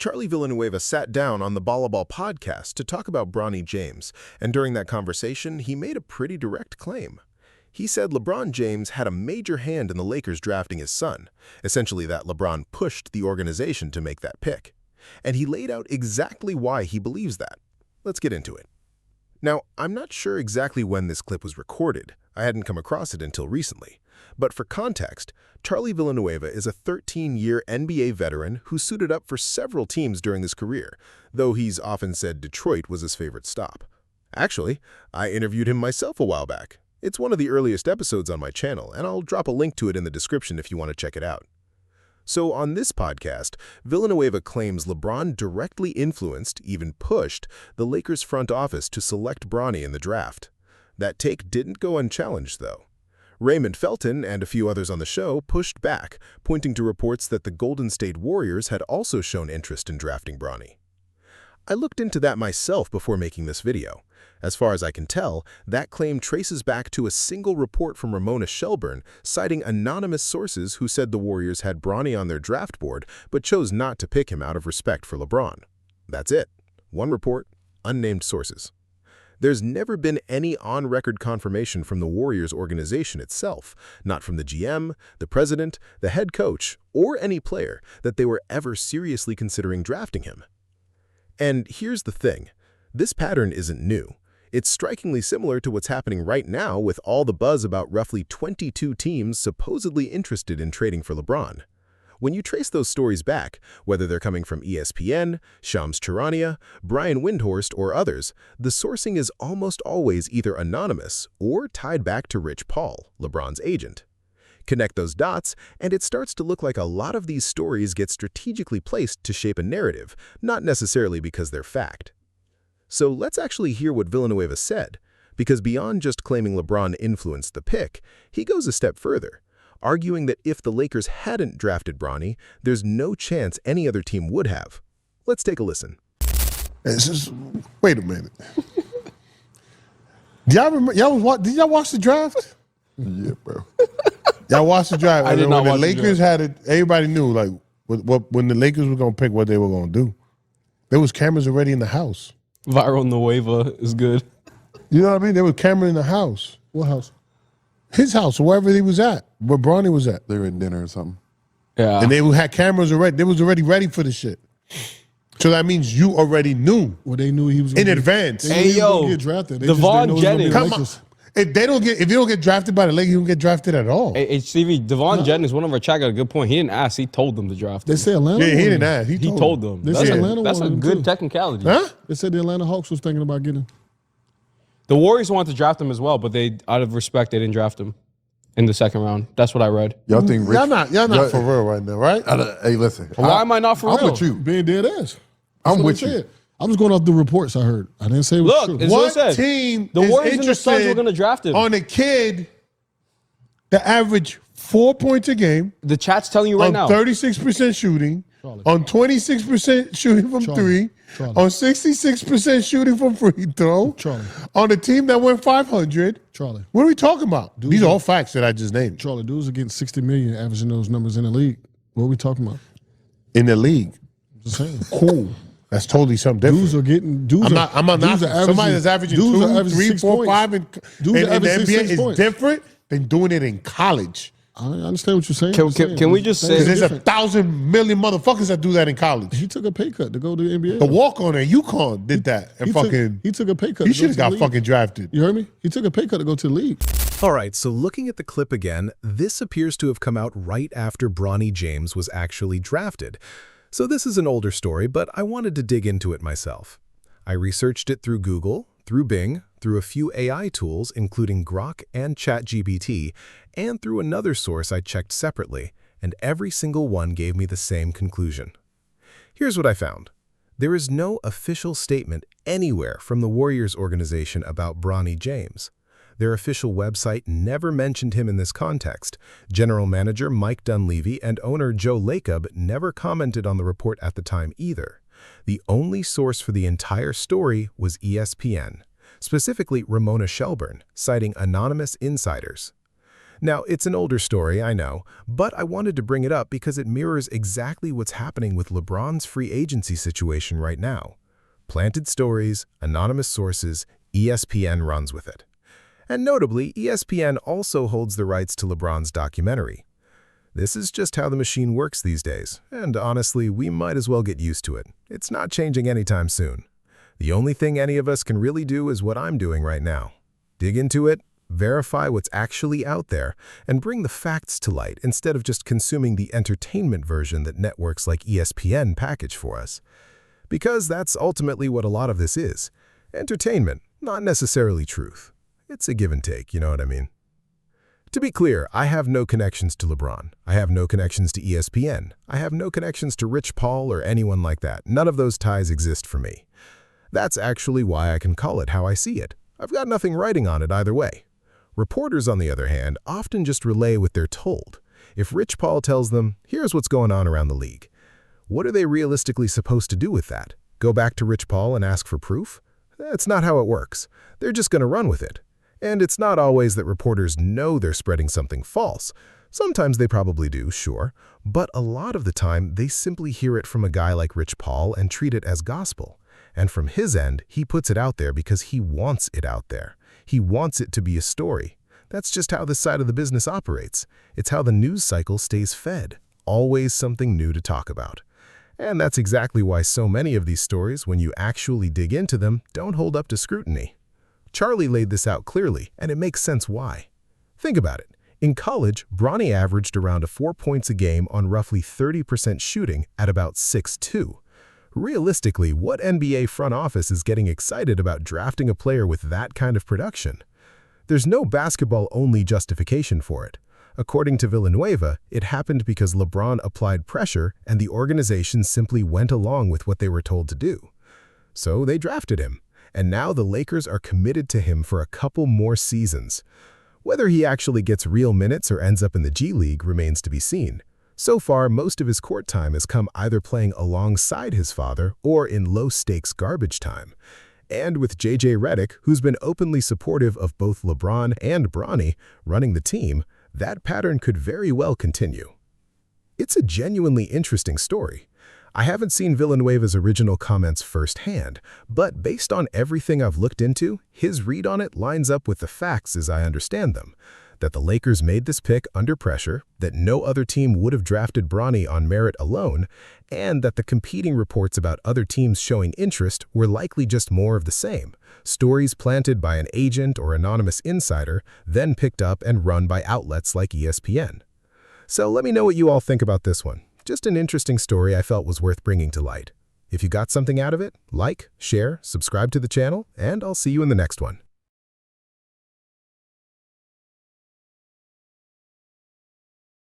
Charlie Villanueva sat down on the Ball podcast to talk about Bronny James, and during that conversation, he made a pretty direct claim. He said LeBron James had a major hand in the Lakers drafting his son, essentially that LeBron pushed the organization to make that pick. And he laid out exactly why he believes that. Let's get into it. Now, I'm not sure exactly when this clip was recorded. I hadn't come across it until recently. But for context, Charlie Villanueva is a 13-year NBA veteran who suited up for several teams during his career, though he's often said Detroit was his favorite stop. Actually, I interviewed him myself a while back. It's one of the earliest episodes on my channel, and I'll drop a link to it in the description if you want to check it out. So on this podcast, Villanueva claims LeBron directly influenced, even pushed, the Lakers front office to select Bronny in the draft. That take didn't go unchallenged, though. Raymond Felton and a few others on the show pushed back, pointing to reports that the Golden State Warriors had also shown interest in drafting Bronny. I looked into that myself before making this video. As far as I can tell, that claim traces back to a single report from Ramona Shelburne citing anonymous sources who said the Warriors had Bronny on their draft board but chose not to pick him out of respect for LeBron. That's it. One report, unnamed sources. There's never been any on-record confirmation from the Warriors organization itself, not from the GM, the president, the head coach, or any player, that they were ever seriously considering drafting him. And here's the thing. This pattern isn't new. It's strikingly similar to what's happening right now with all the buzz about roughly 22 teams supposedly interested in trading for LeBron. When you trace those stories back, whether they're coming from ESPN, Shams Charania, Brian Windhorst, or others, the sourcing is almost always either anonymous or tied back to Rich Paul, LeBron's agent. Connect those dots, and it starts to look like a lot of these stories get strategically placed to shape a narrative, not necessarily because they're fact. So let's actually hear what Villanueva said, because beyond just claiming LeBron influenced the pick, he goes a step further, arguing that if the Lakers hadn't drafted Bronny, there's no chance any other team would have. Let's take a listen. Wait a minute. Did y'all watch the draft? Yeah, bro. Y'all watched the draft. I did not when watch the Lakers draft. had it, everybody knew like when the Lakers were gonna pick what they were gonna do. There was cameras already in the house. Viral Nueva is good. You know what I mean? There was camera in the house. What house? His house, wherever he was at, where Bronny was at. They were in dinner or something. Yeah. And they had cameras already. They was already ready for the shit. So that means you already knew. Well, they knew he was in advance. They knew he was gonna get drafted. They just Devon didn't know he was gonna be Jennings. the Come on. Lakers. If you don't get drafted by the Lakers, you don't get drafted at all. Hey, Stevie, Devon Jennings, one of our chat got a good point. He didn't ask. He told them to draft They him. said Atlanta. Yeah, he wanted didn't him. ask. He told them. They That's, said a, Atlanta that's a wanted him good too. technicality. Huh? They said the Atlanta Hawks was thinking about getting him. The Warriors wanted to draft him as well, but they, out of respect, they didn't draft him in the second round. That's what I read. Y'all think Rich? Y'all not for real right now, right? Hey, listen. Why am I not for I'm real? with you. Being dead ass. I'm That's what with they you. said. I was going off the reports I heard. I didn't say it was Look, true. it's what it What said. team The is Warriors and the Suns interested were going to draft him. on a kid that average 4 points a game, The chat's telling you right on now. 36% shooting, on 26% shooting from three, on 66% shooting from free throw, on a team that went 500. Charlie. What are we talking about? These are all facts that I just named. Charlie, dudes are getting 60 million averaging those numbers in the league. What are we talking about? In the league. Just saying. Cool. That's totally something different. Dudes are getting. Dudes I'm not dudes are averaging, somebody that's averaging dudes are 2, averaging 3, 6 4, points. 5 in Dudes are the averaging NBA 6 is points. different than doing it in college. I understand what you're saying. Can we just say- Because there's different. 1,000 million motherfuckers that do that in college. He took a pay cut to go to the NBA. The walk-on at UConn did that. And He took a pay cut. he to go should have to the got league. fucking drafted. You heard me? He took a pay cut to go to the league. All right, so looking at the clip again, this appears to have come out right after Bronny James was actually drafted. So this is an older story, but I wanted to dig into it myself. I researched it through Google, through Bing, through a few AI tools, including Grok and ChatGPT, and through another source I checked separately, and every single one gave me the same conclusion. Here's what I found. There is no official statement anywhere from the Warriors organization about Bronny James. Their official website never mentioned him in this context. General Manager Mike Dunleavy and owner Joe Lacob never commented on the report at the time either. The only source for the entire story was ESPN, specifically Ramona Shelburne, citing anonymous insiders. Now, it's an older story, I know, but I wanted to bring it up because it mirrors exactly what's happening with LeBron's free agency situation right now. Planted stories, anonymous sources, ESPN runs with it. And notably, ESPN also holds the rights to LeBron's documentary. This is just how the machine works these days, and honestly, we might as well get used to it. It's not changing anytime soon. The only thing any of us can really do is what I'm doing right now. Dig into it, verify what's actually out there, and bring the facts to light instead of just consuming the entertainment version that networks like ESPN package for us. Because that's ultimately what a lot of this is. Entertainment, not necessarily truth. It's a give and take, you know what I mean? To be clear, I have no connections to LeBron. I have no connections to ESPN. I have no connections to Rich Paul or anyone like that. None of those ties exist for me. That's actually why I can call it how I see it. I've got nothing writing on it either way. Reporters, on the other hand, often just relay what they're told. If Rich Paul tells them, here's what's going on around the league, what are they realistically supposed to do with that? Go back to Rich Paul and ask for proof? That's not how it works. They're just going to run with it. And it's not always that reporters know they're spreading something false. Sometimes they probably do, sure, but a lot of the time they simply hear it from a guy like Rich Paul and treat it as gospel. And from his end, he puts it out there because he wants it out there. He wants it to be a story. That's just how this side of the business operates. It's how the news cycle stays fed. Always something new to talk about. And that's exactly why so many of these stories, when you actually dig into them, don't hold up to scrutiny. Charlie laid this out clearly, and it makes sense why. Think about it. In college, Bronny averaged around 4 points a game on roughly 30% shooting at about 6'2". Realistically, what NBA front office is getting excited about drafting a player with that kind of production? There's no basketball-only justification for it. According to Villanueva, it happened because LeBron applied pressure and the organization simply went along with what they were told to do. So they drafted him, and now the Lakers are committed to him for a couple more seasons. Whether he actually gets real minutes or ends up in the G League remains to be seen. So far, most of his court time has come either playing alongside his father or in low-stakes garbage time. And with J.J. Redick, who's been openly supportive of both LeBron and Bronny running the team, that pattern could very well continue. It's a genuinely interesting story. I haven't seen Villanueva's original comments firsthand, but based on everything I've looked into, his read on it lines up with the facts as I understand them. That the Lakers made this pick under pressure, that no other team would have drafted Bronny on merit alone, and that the competing reports about other teams showing interest were likely just more of the same. Stories planted by an agent or anonymous insider, then picked up and run by outlets like ESPN. So let me know what you all think about this one. Just an interesting story I felt was worth bringing to light. If you got something out of it, like, share, subscribe to the channel, and I'll see you in the next one.